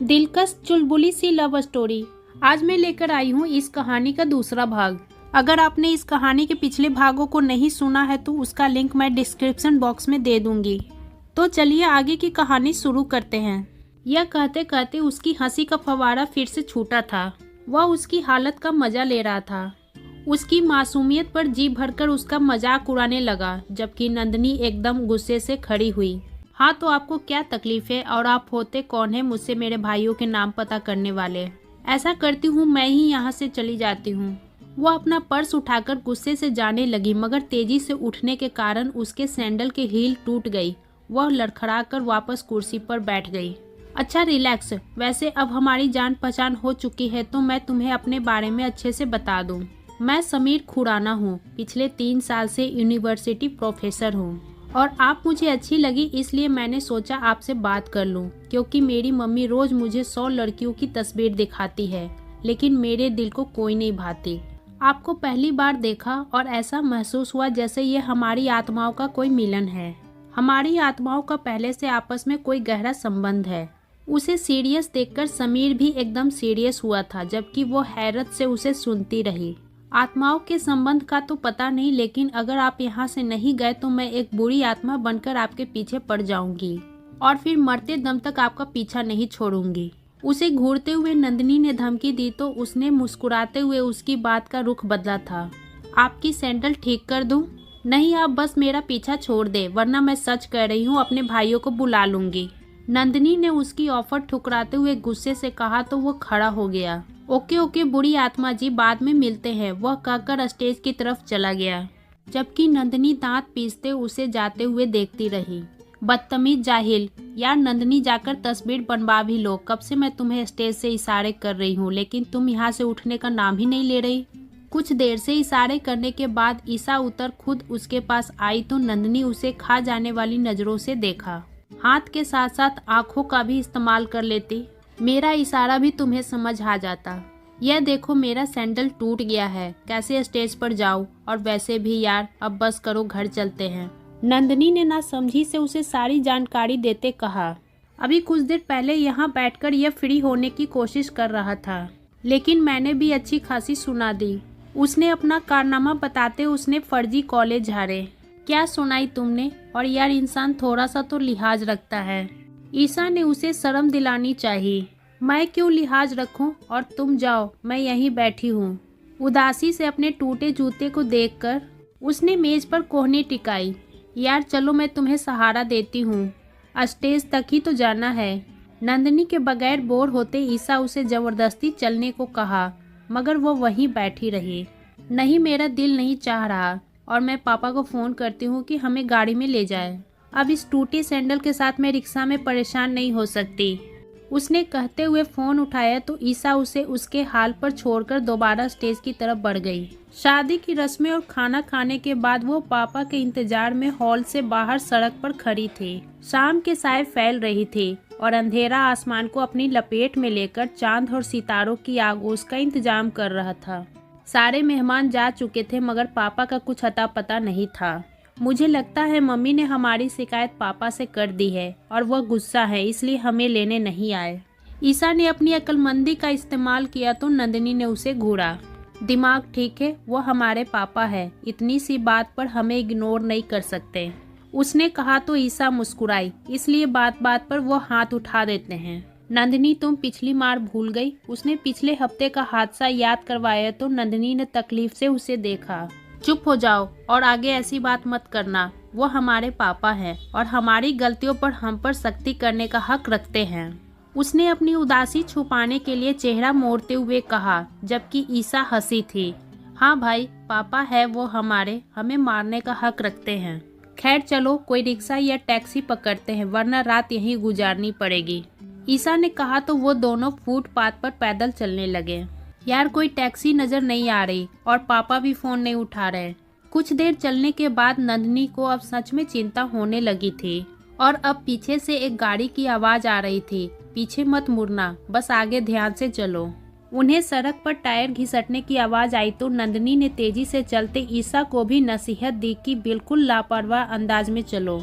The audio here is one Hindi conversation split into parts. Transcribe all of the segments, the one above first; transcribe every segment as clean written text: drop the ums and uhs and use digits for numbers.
दिलकश चुलबुली सी लव स्टोरी। आज मैं लेकर आई हूँ इस कहानी का दूसरा भाग। अगर आपने इस कहानी के पिछले भागों को नहीं सुना है तो उसका लिंक मैं डिस्क्रिप्शन बॉक्स में दे दूंगी। तो चलिए आगे की कहानी शुरू करते हैं। यह कहते कहते उसकी हंसी का फव्वारा फिर से छूटा था। वह उसकी हालत का मजा ले रहा था। उसकी मासूमियत पर जी भरकर उसका मजाक उड़ाने लगा, जबकि नंदिनी एकदम गुस्से से खड़ी हुई। हाँ, तो आपको क्या तकलीफ है और आप होते कौन है मुझसे मेरे भाइयों के नाम पता करने वाले? ऐसा करती हूँ मैं ही यहाँ से चली जाती हूँ। वो अपना पर्स उठाकर गुस्से से जाने लगी, मगर तेजी से उठने के कारण उसके सैंडल के हील टूट गई। वह लड़खड़ाकर वापस कुर्सी पर बैठ गई। अच्छा रिलैक्स, वैसे अब हमारी जान पहचान हो चुकी है तो मैं तुम्हें अपने बारे में अच्छे से बता दूँ। मैं समीर खुराना हूँ, पिछले 3 साल से यूनिवर्सिटी प्रोफेसर हूँ और आप मुझे अच्छी लगी इसलिए मैंने सोचा आपसे बात कर लूं, क्योंकि मेरी मम्मी रोज मुझे 100 लड़कियों की तस्वीर दिखाती है, लेकिन मेरे दिल को कोई नहीं भाती। आपको पहली बार देखा और ऐसा महसूस हुआ जैसे ये हमारी आत्माओं का कोई मिलन है। हमारी आत्माओं का पहले से आपस में कोई गहरा संबंध है। उसे सीरियस देखकर समीर भी एकदम सीरियस हुआ था, जबकि वो हैरत से उसे सुनती रही। आत्माओं के संबंध का तो पता नहीं, लेकिन अगर आप यहाँ से नहीं गए तो मैं एक बुरी आत्मा बनकर आपके पीछे पड़ जाऊंगी और फिर मरते दम तक आपका पीछा नहीं छोड़ूंगी। उसे घूरते हुए नंदिनी ने धमकी दी तो उसने मुस्कुराते हुए उसकी बात का रुख बदला था। आपकी सैंडल ठीक कर दूं? नहीं, आप बस मेरा पीछा छोड़ दे, वरना मैं सच कह रही हूँ अपने भाइयों को बुला लूंगी। नंदिनी ने उसकी ऑफर ठुकराते हुए गुस्से से कहा तो वो खड़ा हो गया। ओके ओके बुरी आत्मा जी, बाद में मिलते हैं, वह कहकर स्टेज की तरफ चला गया, जबकि नंदिनी दांत पीसते उसे जाते हुए देखती रही। बदतमीज जाहिल। यार नंदिनी, जाकर तस्वीर बनवा भी लो। कब से मैं तुम्हें स्टेज से इशारे कर रही हूँ, लेकिन तुम यहाँ से उठने का नाम ही नहीं ले रही। कुछ देर से इशारे करने के बाद ईसा उतर खुद उसके पास आई तो नंदिनी उसे खा जाने वाली नजरों से देखा। हाथ के साथ साथ आंखों का भी इस्तेमाल कर लेती, मेरा इशारा भी तुम्हें समझ आ जाता। यह देखो मेरा सैंडल टूट गया है, कैसे स्टेज पर जाऊं? और वैसे भी यार अब बस करो, घर चलते हैं। नंदिनी ने ना समझी से उसे सारी जानकारी देते कहा। अभी कुछ देर पहले यहाँ बैठकर यह फ्री होने की कोशिश कर रहा था, लेकिन मैंने भी अच्छी खासी सुना दी। उसने अपना कारनामा बताते उसने फर्जी कॉलेज झाड़े। क्या सुनाई तुमने? और यार इंसान थोड़ा सा तो लिहाज रखता है। ईसा ने उसे शर्म दिलानी चाहिए। मैं क्यों लिहाज रखूं? और तुम जाओ, मैं यहीं बैठी हूँ। उदासी से अपने टूटे जूते को देखकर उसने मेज पर कोहनी टिकाई। यार चलो, मैं तुम्हें सहारा देती हूँ, स्टेज तक ही तो जाना है। नंदिनी के बगैर बोर होते ईसा उसे जबरदस्ती चलने को कहा, मगर वो वहीं बैठी रही। नहीं, मेरा दिल नहीं चाह रहा और मैं पापा को फ़ोन करती हूँ कि हमें गाड़ी में ले जाए। अब इस टूटी सैंडल के साथ मैं रिक्शा में परेशान नहीं हो सकती। उसने कहते हुए फोन उठाया तो ईसा उसे उसके हाल पर छोड़कर दोबारा स्टेज की तरफ बढ़ गई। शादी की रस्में और खाना खाने के बाद वो पापा के इंतजार में हॉल से बाहर सड़क पर खड़ी थी। शाम के साए फैल रही थी और अंधेरा आसमान को अपनी लपेट में लेकर चांद और सितारों की आगोश का इंतजाम कर रहा था। सारे मेहमान जा चुके थे, मगर पापा का कुछ अता पता नहीं था। मुझे लगता है मम्मी ने हमारी शिकायत पापा से कर दी है और वह गुस्सा है, इसलिए हमें लेने नहीं आए। ईसा ने अपनी अक्लमंदी का इस्तेमाल किया तो नंदिनी ने उसे घूरा। दिमाग ठीक है, वो हमारे पापा है, इतनी सी बात पर हमें इग्नोर नहीं कर सकते। उसने कहा तो ईसा मुस्कुराई, इसलिए बात बात पर वो हाथ उठा देते हैं। नंदिनी, तुम पिछली मार भूल गई? उसने पिछले हफ्ते का हादसा याद करवाया तो नंदिनी ने तकलीफ से उसे देखा। चुप हो जाओ और आगे ऐसी बात मत करना। वो हमारे पापा हैं और हमारी गलतियों पर हम पर सख्ती करने का हक रखते हैं। उसने अपनी उदासी छुपाने के लिए चेहरा मोड़ते हुए कहा, जबकि ईसा हंसी थी। हाँ भाई, पापा है वो हमारे, हमें मारने का हक रखते हैं। खैर चलो, कोई रिक्शा या टैक्सी पकड़ते हैं, वरना रात यहीं गुजारनी पड़ेगी। ईसा ने कहा तो वो दोनों फुटपाथ पर पैदल चलने लगे। यार कोई टैक्सी नजर नहीं आ रही और पापा भी फोन नहीं उठा रहे। कुछ देर चलने के बाद नंदिनी को अब सच में चिंता होने लगी थी और अब पीछे से एक गाड़ी की आवाज आ रही थी। पीछे मत मुड़ना, बस आगे ध्यान से चलो। उन्हें सड़क पर टायर घिसटने की आवाज आई तो नंदिनी ने तेजी से चलते ईसा को भी नसीहत दी कि बिल्कुल लापरवाह अंदाज में चलो।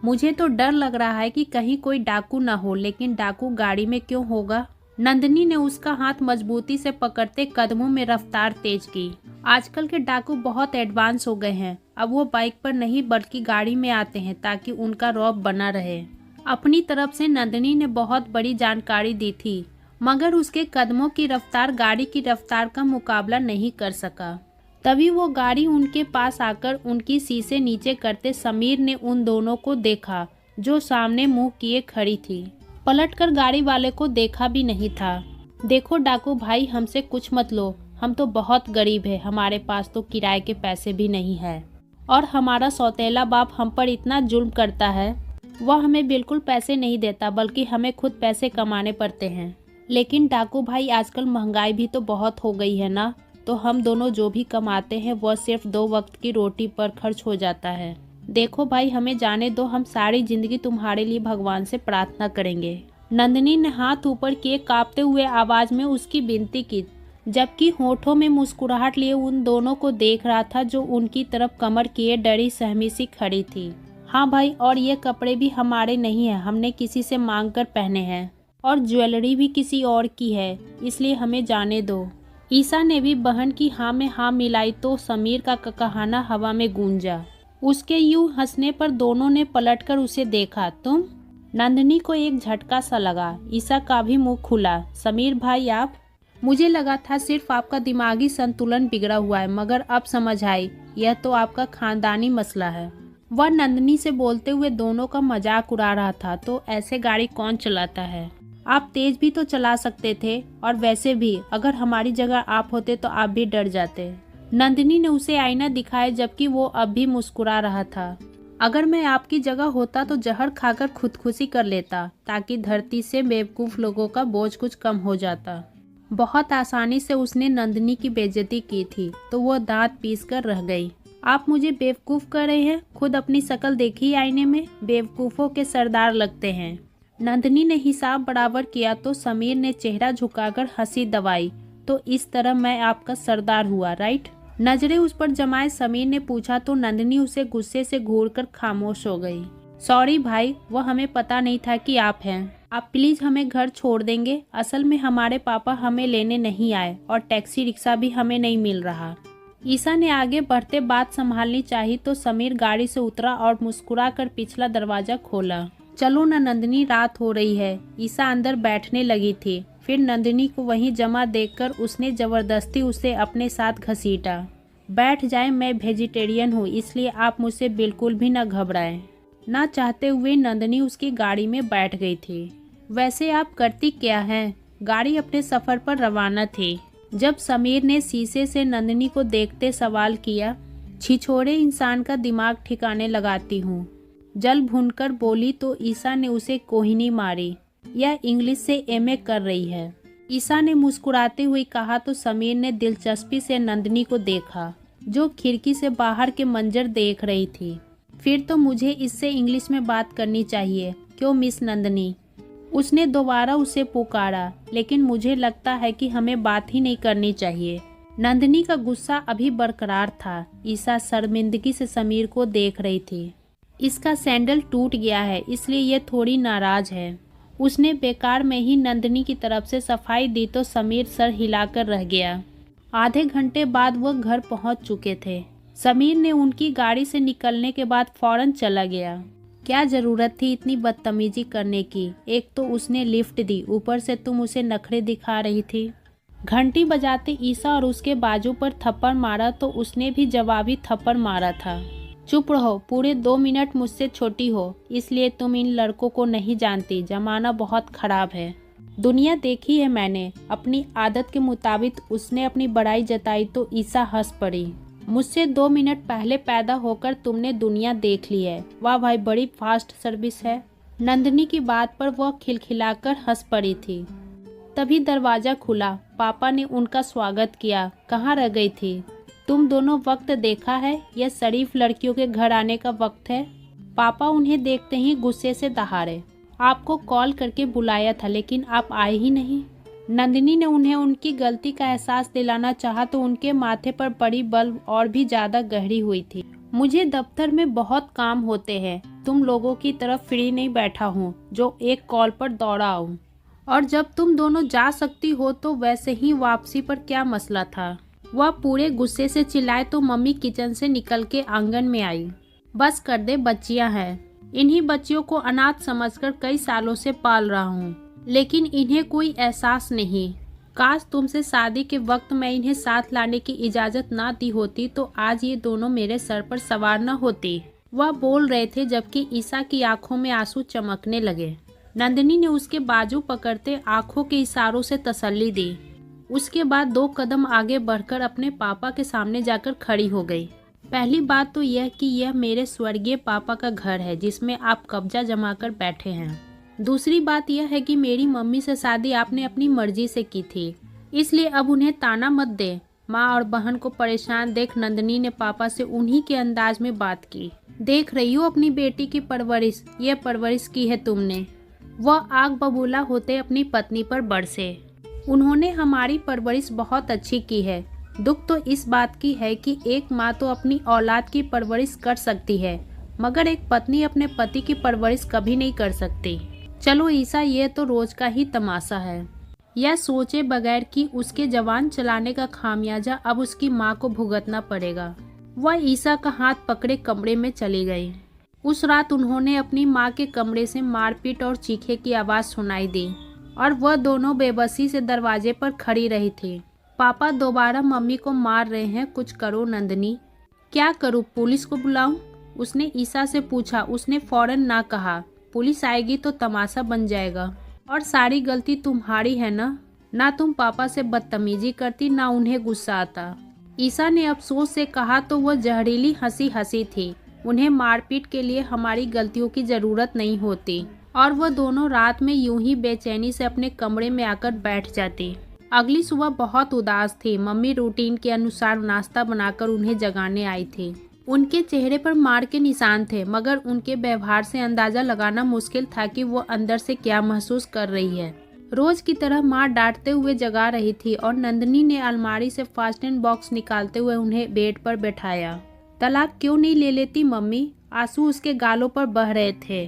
मुझे तो डर लग रहा है कि कहीं कोई डाकू न हो, लेकिन डाकू गाड़ी में क्यों होगा। नंदिनी ने उसका हाथ मजबूती से पकड़ते कदमों में रफ्तार तेज की। आजकल के डाकू बहुत एडवांस हो गए हैं। अब वो बाइक पर नहीं बल्कि गाड़ी में आते हैं ताकि उनका रौब बना रहे। अपनी तरफ से नंदिनी ने बहुत बड़ी जानकारी दी थी, मगर उसके कदमों की रफ्तार गाड़ी की रफ्तार का मुकाबला नहीं कर सका। तभी वो गाड़ी उनके पास आकर उनकी शीशे नीचे करते समीर ने उन दोनों को देखा जो सामने मुंह किए खड़ी थी। पलटकर गाड़ी वाले को देखा भी नहीं था। देखो डाकू भाई, हमसे कुछ मत लो, हम तो बहुत गरीब है, हमारे पास तो किराए के पैसे भी नहीं है और हमारा सौतेला बाप हम पर इतना जुल्म करता है। वह हमें बिल्कुल पैसे नहीं देता, बल्कि हमें खुद पैसे कमाने पड़ते हैं। लेकिन डाकू भाई, आजकल महंगाई भी तो बहुत हो गई है ना, तो हम दोनों जो भी कमाते हैं वह सिर्फ 2 वक्त की रोटी पर खर्च हो जाता है। देखो भाई, हमें जाने दो, हम सारी जिंदगी तुम्हारे लिए भगवान से प्रार्थना करेंगे। नंदिनी ने हाथ ऊपर किए कांपते हुए आवाज में उसकी विनती की, जबकि होठों में मुस्कुराहट लिए उन दोनों को देख रहा था जो उनकी तरफ कमर किए डरी सहमी सी खड़ी थी। हाँ भाई, और ये कपड़े भी हमारे नहीं है, हमने किसी से मांग कर पहने हैं और ज्वेलरी भी किसी और की है, इसलिए हमें जाने दो। ईसा ने भी बहन की हाँ में हाँ मिलाई तो समीर का कहाना हवा में गूंजा। उसके यूं हंसने पर दोनों ने पलटकर उसे देखा। तुम? नंदिनी को एक झटका सा लगा। ईसा का भी मुंह खुला। समीर भाई आप? मुझे लगा था सिर्फ आपका दिमागी संतुलन बिगड़ा हुआ है, मगर अब समझ आई, यह तो आपका खानदानी मसला है। वह नंदिनी से बोलते हुए दोनों का मजाक उड़ा रहा था। तो ऐसे गाड़ी कौन चलाता है? आप तेज भी तो चला सकते थे, और वैसे भी अगर हमारी जगह आप होते तो आप भी डर जाते। नंदिनी ने उसे आईना दिखाया, जबकि वो अब भी मुस्कुरा रहा था। अगर मैं आपकी जगह होता तो जहर खाकर खुदकुशी कर लेता, ताकि धरती से बेवकूफ लोगों का बोझ कुछ कम हो जाता। बहुत आसानी से उसने नंदिनी की बेइज्जती की थी, तो वो दांत पीस कर रह गई। आप मुझे बेवकूफ कर रहे हैं? खुद अपनी शक्ल देखी आईने में, बेवकूफों के सरदार लगते हैं। नंदिनी ने हिसाब बराबर किया तो समीर ने चेहरा झुकाकर हंसी दबाई। तो इस तरह मैं आपका सरदार हुआ, राइट? नजरें उस पर जमाए समीर ने पूछा तो नंदिनी उसे गुस्से से घूरकर खामोश हो गई। सॉरी भाई, वह हमें पता नहीं था कि आप हैं। आप प्लीज हमें घर छोड़ देंगे? असल में हमारे पापा हमें लेने नहीं आए और टैक्सी रिक्शा भी हमें नहीं मिल रहा। ईसा ने आगे बढ़ते बात संभालनी चाहिए तो समीर गाड़ी से उतरा और मुस्कुराकर पिछला दरवाजा खोला। चलो ना नंदिनी, रात हो रही है। ईसा अंदर बैठने लगी थी। फिर नंदिनी को वहीं जमा देखकर उसने जबरदस्ती उसे अपने साथ घसीटा। बैठ जाए, मैं वेजिटेरियन हूँ, इसलिए आप मुझसे बिल्कुल भी न घबराएं। ना चाहते हुए नंदिनी उसकी गाड़ी में बैठ गई थी। वैसे आप करती क्या हैं? गाड़ी अपने सफर पर रवाना थी जब समीर ने शीशे से नंदिनी को देखते सवाल किया। छिछोरे इंसान का दिमाग ठिकाने लगाती हूँ, जल भुनकर बोली तो ईसा ने उसे कोहिनी मारी। यह इंग्लिश से एमए कर रही है, ईसा ने मुस्कुराते हुए कहा तो समीर ने दिलचस्पी से नंदिनी को देखा, जो खिड़की से बाहर के मंजर देख रही थी। फिर तो मुझे इससे इंग्लिश में बात करनी चाहिए, क्यों मिस नंदिनी? उसने दोबारा उसे पुकारा, लेकिन मुझे लगता है कि हमें बात ही नहीं करनी चाहिए। नंदिनी का गुस्सा अभी बरकरार था। ईसा शर्मिंदगी से समीर को देख रही थी। इसका सैंडल टूट गया है, इसलिए ये थोड़ी नाराज है। उसने बेकार में ही नंदिनी की तरफ से सफाई दी तो समीर सर हिलाकर रह गया। आधे घंटे बाद वह घर पहुंच चुके थे। समीर ने उनकी गाड़ी से निकलने के बाद फौरन चला गया। क्या जरूरत थी इतनी बदतमीजी करने की? एक तो उसने लिफ्ट दी, ऊपर से तुम उसे नखरे दिखा रही थी। घंटी बजाते ईसा और उसके बाजू पर थप्पड़ मारा तो उसने भी जवाबी थप्पड़ मारा था। चुप रहो, पूरे 2 मिनट मुझसे छोटी हो, इसलिए तुम इन लड़कों को नहीं जानती। जमाना बहुत खराब है, दुनिया देखी है मैंने। अपनी आदत के मुताबिक उसने अपनी बड़ाई जताई तो ईसा हंस पड़ी। मुझसे 2 मिनट पहले पैदा होकर तुमने दुनिया देख ली है। वाह भाई, बड़ी फास्ट सर्विस है। नंदिनी की बात पर वह खिलखिलाकर हंस पड़ी थी। तभी दरवाजा खुला। पापा ने उनका स्वागत किया। कहाँ रह गई थी? तुम दोनों वक्त देखा है? यह शरीफ लड़कियों के घर आने का वक्त है। पापा उन्हें देखते ही गुस्से से दहाड़े। आपको कॉल करके बुलाया था, लेकिन आप आए ही नहीं। नंदिनी ने उन्हें उनकी गलती का एहसास दिलाना चाहा तो उनके माथे पर पड़ी बल्ब और भी ज्यादा गहरी हुई थी। मुझे दफ्तर में बहुत काम होते हैं, तुम लोगों की तरफ फ्री नहीं बैठा हूँ जो एक कॉल पर दौड़ा आऊँ। और जब तुम दोनों जा सकती हो तो वैसे ही वापसी पर क्या मसला था। वह पूरे गुस्से से चिल्लाए तो मम्मी किचन से निकल के आंगन में आई। बस कर दे, बच्चियां हैं। इन्हीं बच्चियों को अनाथ समझकर कई सालों से पाल रहा हूँ, लेकिन इन्हें कोई एहसास नहीं। काश तुमसे शादी के वक्त मैं इन्हें साथ लाने की इजाजत ना दी होती तो आज ये दोनों मेरे सर पर सवार न होती। वह बोल रहे थे जबकि ईसा की आंखों में आंसू चमकने लगे। नंदिनी ने उसके बाजू पकड़ते आंखों के इशारों से तसल्ली दी। उसके बाद 2 कदम आगे बढ़कर अपने पापा के सामने जाकर खड़ी हो गई। पहली बात तो यह कि यह मेरे स्वर्गीय पापा का घर है जिसमें आप कब्जा जमाकर बैठे हैं। दूसरी बात यह है कि मेरी मम्मी से शादी आपने अपनी मर्जी से की थी, इसलिए अब उन्हें ताना मत दे। माँ और बहन को परेशान देख नंदिनी ने पापा से उन्हीं के अंदाज में बात की। देख रही हो अपनी बेटी की परवरिश, ये परवरिश की है तुमने। वह आग बबूला होते अपनी पत्नी पर बरसे। उन्होंने हमारी परवरिश बहुत अच्छी की है। दुख तो इस बात की है कि एक माँ तो अपनी औलाद की परवरिश कर सकती है, मगर एक पत्नी अपने पति की परवरिश कभी नहीं कर सकती। चलो ईसा, ये तो रोज का ही तमाशा है। यह सोचे बगैर कि उसके जवान चलाने का खामियाजा अब उसकी माँ को भुगतना पड़ेगा, वह ईसा का हाथ पकड़े कमरे में चली गई। उस रात उन्होंने अपनी माँ के कमरे से मारपीट और चीखे की आवाज़ सुनाई दी और वह दोनों बेबसी से दरवाजे पर खड़ी रही थी। पापा दोबारा मम्मी को मार रहे हैं, कुछ करो नंदिनी। क्या करूँ, पुलिस को बुलाऊं? उसने ईसा से पूछा। उसने फौरन ना कहा। पुलिस आएगी तो तमाशा बन जाएगा और सारी गलती तुम्हारी है ना तुम पापा से बदतमीजी करती, ना उन्हें गुस्सा आता। ईसा ने अफसोस से कहा तो वह जहरीली हंसी हंसी थी। उन्हें मारपीट के लिए हमारी गलतियों की जरूरत नहीं होती। और वह दोनों रात में यूं ही बेचैनी से अपने कमरे में आकर बैठ जाती। अगली सुबह बहुत उदास थी। मम्मी रूटीन के अनुसार नाश्ता बनाकर उन्हें जगाने आई थी। उनके चेहरे पर मार के निशान थे, मगर उनके व्यवहार से अंदाजा लगाना मुश्किल था कि वो अंदर से क्या महसूस कर रही है। रोज की तरह माँ डांटते हुए जगा रही थी और नंदिनी ने अलमारी से फास्ट एंड बॉक्स निकालते हुए उन्हें बेड पर बैठाया। तलाक क्यों नहीं ले लेती मम्मी? आंसू उसके गालों पर बह रहे थे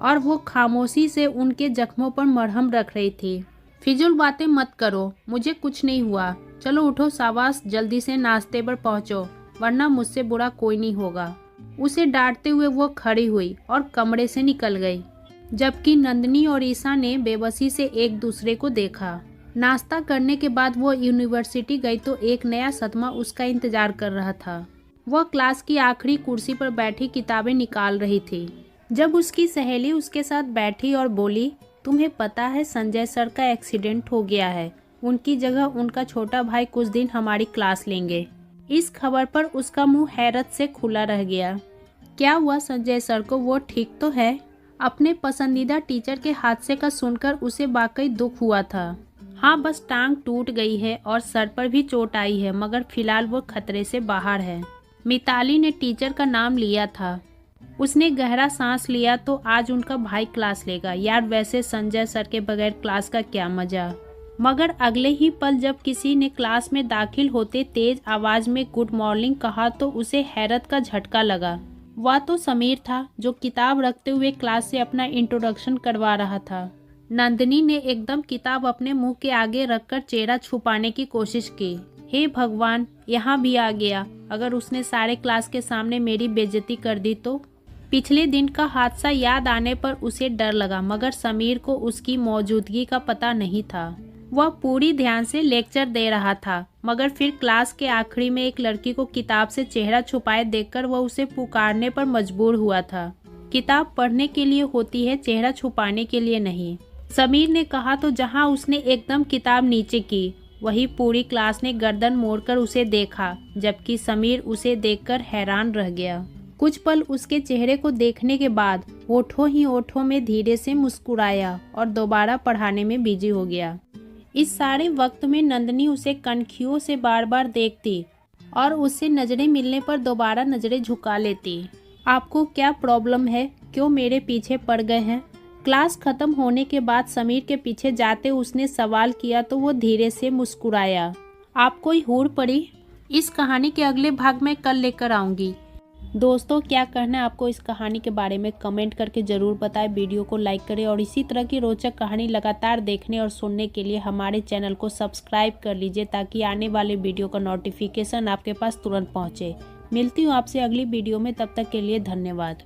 और वो खामोशी से उनके जख्मों पर मरहम रख रही थी। फिजूल बातें मत करो, मुझे कुछ नहीं हुआ। चलो उठो शाबाश, जल्दी से नाश्ते पर पहुंचो, वरना मुझसे बुरा कोई नहीं होगा। उसे डांटते हुए वो खड़ी हुई और कमरे से निकल गई, जबकि नंदिनी और ईसा ने बेबसी से एक दूसरे को देखा। नाश्ता करने के बाद वो यूनिवर्सिटी गई तो एक नया सदमा उसका इंतजार कर रहा था। वह क्लास की आखिरी कुर्सी पर बैठी किताबें निकाल रही थी जब उसकी सहेली उसके साथ बैठी और बोली, तुम्हें पता है संजय सर का एक्सीडेंट हो गया है। उनकी जगह उनका छोटा भाई कुछ दिन हमारी क्लास लेंगे। इस खबर पर उसका मुंह हैरत से खुला रह गया। क्या हुआ संजय सर को? वो ठीक तो है? अपने पसंदीदा टीचर के हादसे का सुनकर उसे वाकई दुख हुआ था। हाँ, बस टांग टूट गई है और सर पर भी चोट आई है, मगर फिलहाल वो खतरे से बाहर है। मिताली ने टीचर का नाम लिया था। उसने गहरा सांस लिया। तो आज उनका भाई क्लास लेगा। यार, वैसे संजय सर के बगैर क्लास का क्या मजा। मगर अगले ही पल जब किसी ने क्लास में दाखिल होते तेज आवाज में गुड मॉर्निंग कहा तो उसे हैरत का झटका लगा। वह तो समीर था जो किताब रखते हुए क्लास से अपना इंट्रोडक्शन करवा रहा था। नंदिनी ने एकदम किताब अपने मुंह के आगे रखकर चेहरा छुपाने की कोशिश की। हे भगवान, यहाँ भी आ गया। अगर उसने सारे क्लास के सामने मेरी बेइज्जती कर दी तो। पिछले दिन का हादसा याद आने पर उसे डर लगा, मगर समीर को उसकी मौजूदगी का पता नहीं था। वह पूरी ध्यान से लेक्चर दे रहा था, मगर फिर क्लास के आखिरी में एक लड़की को किताब से चेहरा छुपाए देखकर वह उसे पुकारने पर मजबूर हुआ था। किताब पढ़ने के लिए होती है, चेहरा छुपाने के लिए नहीं। समीर ने कहा तो जहां उसने एकदम किताब नीचे की, वही पूरी क्लास ने गर्दन मोड़कर उसे देखा, जबकि समीर उसे देखकर हैरान रह गया। कुछ पल उसके चेहरे को देखने के बाद ओठों ही ओठों में धीरे से मुस्कुराया और दोबारा पढ़ाने में बिजी हो गया। इस सारे वक्त में नंदिनी उसे कनखियों से बार बार देखती और उससे नजरें मिलने पर दोबारा नजरें झुका लेती। आपको क्या प्रॉब्लम है? क्यों मेरे पीछे पड़ गए हैं? क्लास खत्म होने के बाद समीर के पीछे जाते उसने सवाल किया तो वो धीरे से मुस्कुराया। आप कोई हूर पड़ी? इस कहानी के अगले भाग में कल लेकर आऊंगी। दोस्तों क्या कहना है आपको इस कहानी के बारे में कमेंट करके ज़रूर बताएं। वीडियो को लाइक करें और इसी तरह की रोचक कहानी लगातार देखने और सुनने के लिए हमारे चैनल को सब्सक्राइब कर लीजिए ताकि आने वाले वीडियो का नोटिफिकेशन आपके पास तुरंत पहुंचे। मिलती हूँ आपसे अगली वीडियो में, तब तक के लिए धन्यवाद।